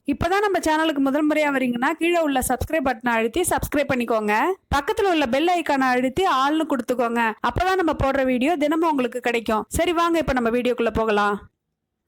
இப்பதான் நம்ம சேனலுக்கு முதல் முறையா வரீங்கன்னா கீழே உள்ள சப்ஸ்கிரைப் பட்டனை அழுத்தி சப்ஸ்கிரைப் பண்ணிக்கோங்க. பக்கத்துல உள்ள பெல் ஐக்கானை அழுத்தி ஆல்னு கொடுத்துக்கோங்க. அப்பதான் நம்ம போடுற வீடியோ தினமும் உங்களுக்கு கிடைக்கும். சரி வாங்க இப்ப நம்ம வீடியோக்குள்ள போகலாம்.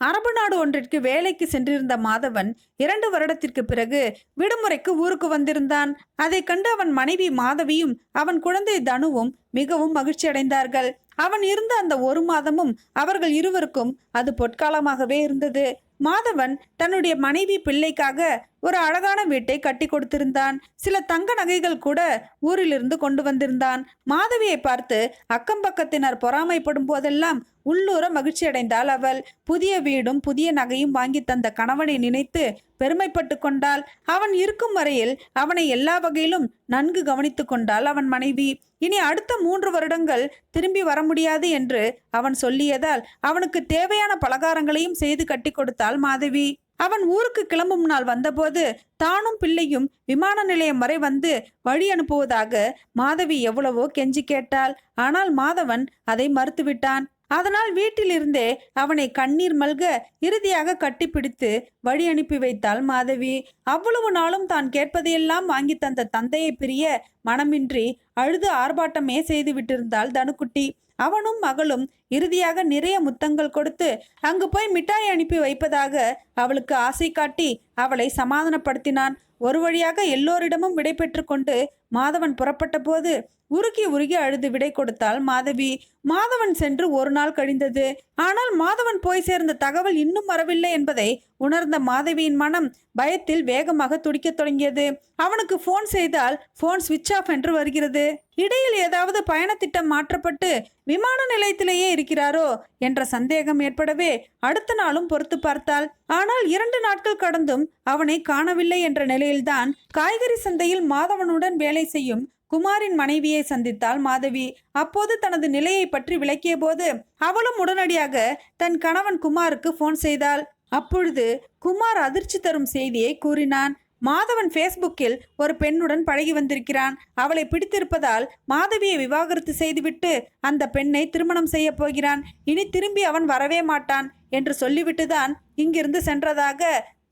அரபு நாடு ஒன்றிற்கு வேலைக்கு சென்றிருந்த மாதவன் 2 வருடத்திற்கு பிறகு விடுமுறைக்கு ஊருக்கு வந்திருந்தான். அதை கண்டு அவன் மனைவி மாதவியும் அவன் குழந்தை தனுவும் மிகவும் மகிழ்ச்சி அடைந்தார்கள். அவன் இருந்த அந்த 1 மாதமும் அவர்கள் இருவருக்கும் அது பொற்காலமாகவே இருந்தது. மாதவன் தன்னுடைய மனைவி பிள்ளைக்காக ஒரு அழகான வீட்டை கட்டி கொடுத்திருந்தான். சில தங்க நகைகள் கூட ஊரிலிருந்து கொண்டு வந்திருந்தான். மாதவியை பார்த்து அக்கம் பக்கத்தினர் பொறாமைப்படும் போதெல்லாம் உள்ளூர மகிழ்ச்சி அடைந்தாள் அவள். புதிய வீடும் புதிய நகையும் வாங்கி தந்த கணவனை நினைத்து பெருமைப்பட்டு கொண்டாள். அவன் இருக்கும் வரையில் அவனை எல்லா வகையிலும் நன்கு கவனித்து கொண்டாள் அவன் மனைவி. இனி அடுத்த 3 வருடங்கள் திரும்பி வர முடியாது என்று அவன் சொல்லியதால் அவனுக்கு தேவையான பலகாரங்களையும் செய்து கட்டி கொடுத்தாள் மாதவி. அவன் ஊருக்கு கிளம்பும் நாள் வந்தபோது தானும் பிள்ளையும் விமான நிலையம் வரை வந்து வழி அனுப்புவதாக மாதவி எவ்வளவோ கெஞ்சி கேட்டாள். ஆனால் மாதவன் அதை மறுத்துவிட்டான். அதனால் வீட்டிலிருந்தே அவனை கண்ணீர் மல்க இறுதியாக கட்டிப்பிடித்து வழி அனுப்பி வைத்தாள் மாதவி. அவ்வளவு நாளும் தான் கேட்பதையெல்லாம் வாங்கி தந்த தந்தையை பிரிய மனமின்றி அழுது ஆர்ப்பாட்டமே செய்து விட்டிருந்தாள் தனுக்குட்டி. அவனும் மகளும் இறுதியாக நிறைய முத்தங்கள் கொடுத்து அங்கு போய் மிட்டாய் அனுப்பி வைப்பதாக அவளுக்கு ஆசை காட்டி அவளை சமாதானப்படுத்தினான். ஒரு வழியாக எல்லோரிடமும் விடை பெற்று கொண்டு மாதவன் புறப்பட்ட போது உருகி உருகி அழுது விடை கொடுத்தாள் மாதவி. மாதவன் சென்று 1 நாள் கழிந்தது. ஆனால் மாதவன் போய் சேர்ந்த தகவல் இன்னும் வரவில்லை என்பதை உணர்ந்த மாதவியின் மனம் பயத்தில் வேகமாக துடிக்கத் தொடங்கியது. அவனுக்கு போன் செய்தால் போன் சுவிட்ச் ஆஃப் என்று வருகிறது. இடையில் ஏதாவது பயணத்திட்டம் மாற்றப்பட்டு விமான நிலையத்திலேயே இருக்கிறாரோ என்ற சந்தேகம் ஏற்படவே அடுத்த நாளும் பொறுத்து பார்த்தாள். ஆனால் 2 நாட்கள் கடந்தும் அவனை காணவில்லை என்ற நிலையில்தான் காய்கறி சந்தையில் மாதவனுடன் வேலை செய்யும் குமாரின் மனைவியை சந்தித்தாள் மாதவி. அப்போது தனது நிலையை பற்றி விளக்கிய போது அவளும் உடனடியாக தன் கணவன் குமாருக்கு போன் செய்தாள். அப்பொழுது குமார் அதிர்ச்சி தரும் செய்தியை கூறினான். மாதவன் ஃபேஸ்புக்கில் ஒரு பெண்ணுடன் பழகி வந்திருக்கிறான். அவளை பிடித்திருப்பதால் மாதவியை விவாகரத்து செய்துவிட்டு அந்த பெண்ணை திருமணம் செய்ய போகிறான். இனி திரும்பி அவன் வரவே மாட்டான் என்று சொல்லிவிட்டுதான் இங்கிருந்து சென்றதாக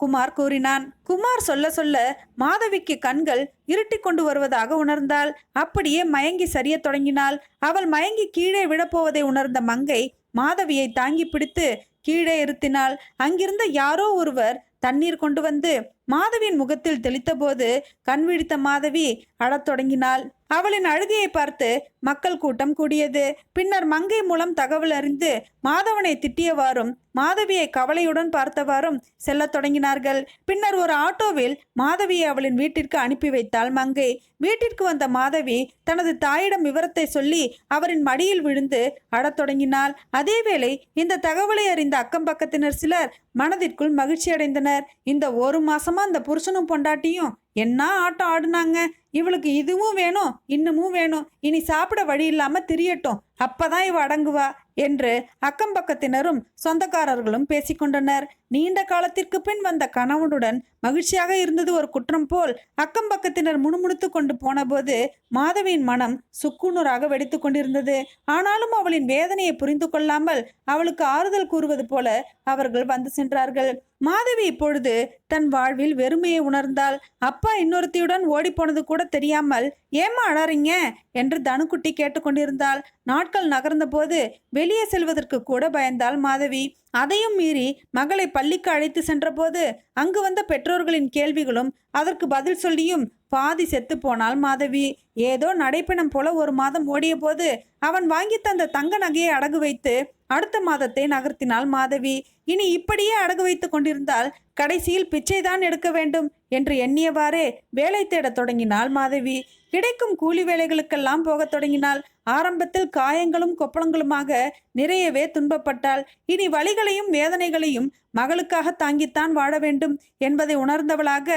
குமார் கூறினான். குமார் சொல்ல சொல்ல மாதவிக்கு கண்கள் இருட்டி கொண்டு வருவதாக உணர்ந்தாள். அப்படியே மயங்கி சரிய தொடங்கினாள். அவள் மயங்கி கீழே விழப்போவதை உணர்ந்த மங்கை மாதவியை தாங்கி பிடித்து கீழே இருத்தினாள். அங்கிருந்த யாரோ ஒருவர் தண்ணீர் கொண்டு வந்து மாதவியின் முகத்தில் தெளித்த போது கண் விழித்த மாதவி அழத் தொடங்கினாள். அவளின் அழுகையை பார்த்து மக்கள் கூட்டம் கூடியது. பின்னர் மங்கை மூலம் தகவல் அறிந்து மாதவனை திட்டியவாறும் மாதவியை கவலையுடன் பார்த்தவாறும் செல்லத் தொடங்கினார்கள். பின்னர் ஒரு ஆட்டோவில் மாதவியை அவளின் வீட்டிற்கு அனுப்பி வைத்தாள் மங்கை. வீட்டிற்கு வந்த மாதவி தனது தாயிடம் விவரத்தை சொல்லி அவரின் மடியில் விழுந்து அழத் தொடங்கினாள். அதேவேளை இந்த தகவலை அறிந்த அக்கம் பக்கத்தினர் சிலர் மனதிற்குள் மகிழ்ச்சி அடைந்தனர். இந்த 1 மாசமா அந்த புருஷனும் பொண்டாட்டியும் என்ன ஆட்டம் ஆடுனாங்க. இவளுக்கு இதுவும் வேணும் இன்னமும் வேணும். இனி சாப்பிட வழி இல்லாம திரியட்டும், அப்பதான் இவ அடங்குவா என்று அக்கம் பக்கத்தினரும் சொந்தக்காரர்களும் பேசிக்கொண்டனர். நீண்ட காலத்திற்கு பின் வந்த கணவனுடன் மகிழ்ச்சியாக இருந்தது ஒரு குற்றம் போல் அக்கம் பக்கத்தினர் முணுமுணுத்து கொண்டு போன போது மாதவியின் மனம் சுக்குநூறாக வெடித்து கொண்டிருந்தது. ஆனாலும் அவளின் வேதனையை புரிந்து கொள்ளாமல் அவளுக்கு ஆறுதல் கூறுவது போல அவர்கள் வந்து சென்றார்கள். மாதவி இப்பொழுது தன் வாழ்வில் வெறுமையை உணர்ந்தாள். அப்பா இன்னொருத்தியுடன் ஓடி போனது கூட தெரியாமல் ஏமா அழறீங்க என்று தனுக்குட்டி கேட்டுக்கொண்டிருந்தாள். நாட்கள் நகர்ந்த போது வெளியே செல்வதற்கு கூட பயந்தாள் மாதவி. அதையும் மீறி மகளை பள்ளிக்கு அழைத்து சென்ற போது அங்கு வந்த பெற்றோர்களின் கேள்விகளும் அதற்கு பதில் சொல்லியும் பாதி செத்து போனாள் மாதவி. ஏதோ நடைப்பணம் போல 1 மாதம் ஓடிய போது அவன் வாங்கி தந்த தங்க நகையை அடகு வைத்து அடுத்த மாதத்தை நகர்த்தினாள் மாதவி. இனி இப்படியே அடகு வைத்து கொண்டிருந்தால் கடைசியில் பிச்சைதான் எடுக்க வேண்டும் என்று எண்ணியவாறே வேலை தேடத் தொடங்கினாள் மாதவி. கிடைக்கும் கூலி வேலைகளுக்கெல்லாம் போகத் தொடங்கினாள். ஆரம்பத்தில் காயங்களும் கொப்பளங்களுமாக நிறையவே துன்பப்பட்டாள். இனி வலிகளையும் வேதனைகளையும் மகளுக்காக தாங்கித்தான் வாழ வேண்டும் என்பதை உணர்ந்தவளாக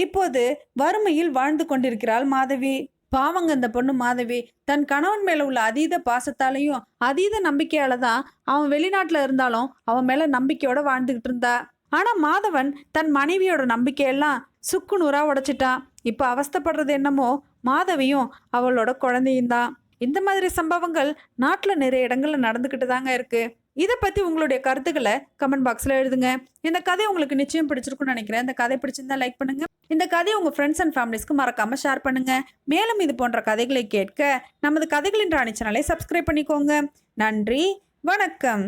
இப்போது வறுமையில் வாழ்ந்து கொண்டிருக்கிறாள் மாதவி. பாவங்க இந்த பொண்ணு மாதவி தன் கணவன் மேல உள்ள அதீத பாசத்தாலையும் அதீத நம்பிக்கையால தான் அவன் வெளிநாட்டுல இருந்தாலும் அவன் மேல நம்பிக்கையோட வாழ்ந்துகிட்டு இருந்தா. ஆனா மாதவன் தன் மனைவியோட நம்பிக்கையெல்லாம் சுக்குநூறா உடைச்சிட்டான். இப்ப அவஸ்தைப்படுறது என்னமோ மாதவியும் அவளோட குழந்தையும் தான். இந்த மாதிரி சம்பவங்கள் நாட்டுல நிறைய இடங்கள்ல நடந்துகிட்டு தாங்க இருக்கு. இதை பற்றி உங்களுடைய கருத்துக்களை கமெண்ட் பாக்ஸில் எழுதுங்க. இந்த கதை உங்களுக்கு நிச்சயம் பிடிச்சிருக்குன்னு நினைக்கிறேன். இந்த கதை பிடிச்சிருந்தா லைக் பண்ணுங்க. இந்த கதையை உங்கள் ஃப்ரெண்ட்ஸ் அண்ட் ஃபேமிலிஸ்க்கு மறக்காமல் ஷேர் பண்ணுங்க. மேலும் இது போன்ற கதைகளை கேட்க நமது கதைகளின் ராணி சேனலை சப்ஸ்கிரைப் பண்ணிக்கோங்க. நன்றி, வணக்கம்.